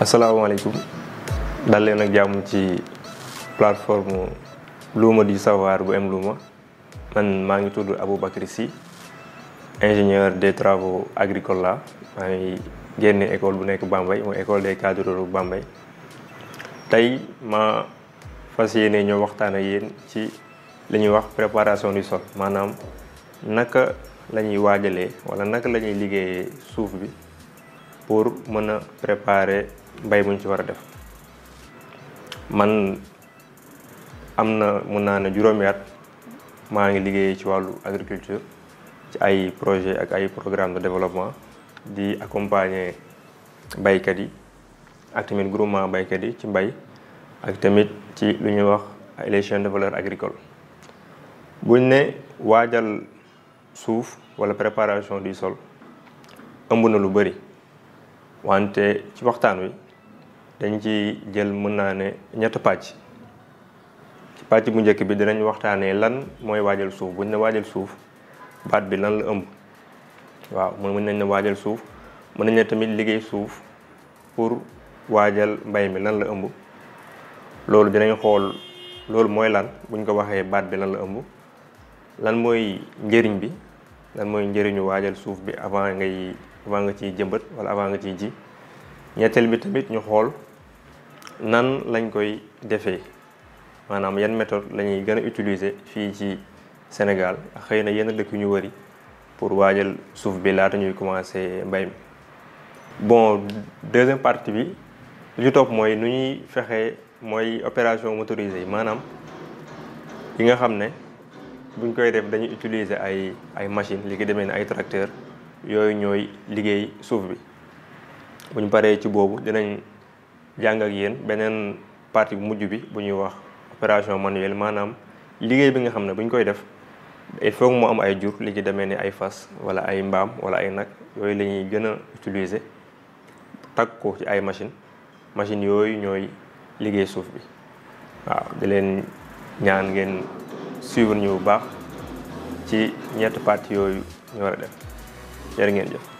asalaamaaleykum dal leen ak jàmm ci plateforme Luuma du savoir bu Mlouma man maa ngi tudd Aboubacry Sy ingénieur des travaux agricoles la maa ngi génne école bu nekk Bambey mooy école des cadres ruraux Bambey tey ma fas yéene ñoo waxtaan ak yéen ci li ñuy wax préparation du sol maanaam naka la ñuy waajalee wala naka la ñuy liggéeyee suuf bi pour mën a préparer mbay muñ ci war a def. Man am na mun naa ne juróomi at maa ngi liggéey ci wàllu agriculture ci ay projet ak ay programme de développement di accompagner baykat yi ak tamit groupement baykat yi ci mbay ak tamit ci lu ñuy wax les chaînes de valeur agricole. buñ ne waajal suuf wala préparation du sol ëmb na lu bari wante ci waxtaan wi dañ ci jël mën naa ne ñett pàcc. ci pàcc bu njëkk bi dinañ waxtaanee lan mooy waajal suuf buñ ne waajal suuf baat bi lan la ëmb. waaw mën nañ ne waajal suuf mën nañ ne tamit liggéey suuf pour waajal mbay mi lan la ëmb. loolu dinañ xool loolu mooy lan buñ ko waxee baat bi lan la ëmb. lan mooy njëriñ bi lan mooy njëriñu waajal suuf bi avant nga ciy jëmbat wala avant nga ciy ji. ñetteel bi tamit ñu xool nan lañ koy defee maanaam yan méthode la ñuy gën a utiliser fii ci Sénégal ak xëy na yenn dëkk yu ñu wëri pour waajal suuf bi laata ñuy commencer mbay mi. bon deuxième partie bi li ci topp mooy nu ñuy fexee mooy opération motorisée yi maanaam yi nga xam ne buñ koy def dañuy utiliser ay machines li ki demee ne ay tracteurs yooyu ñooy liggéey suuf bi. buñ paree ci boobu dinañ jàng ak yéen beneen partie bu mujj bi bu ñuy wax opération manuelle maanaam liggéey bi nga xam ne buñ koy def il faut mu am ay jur li ci demee ni ay fas wala ay mbaam wala ay nag yooyu la ñuy gën a utiliser tag ko ci ay machines yooyu ñooy liggéey suuf bi. waaw di leen ñaan ngeen suivre ñu bu baax ci ñetti parties yooyu ñu war a def jërë ngeen jëf.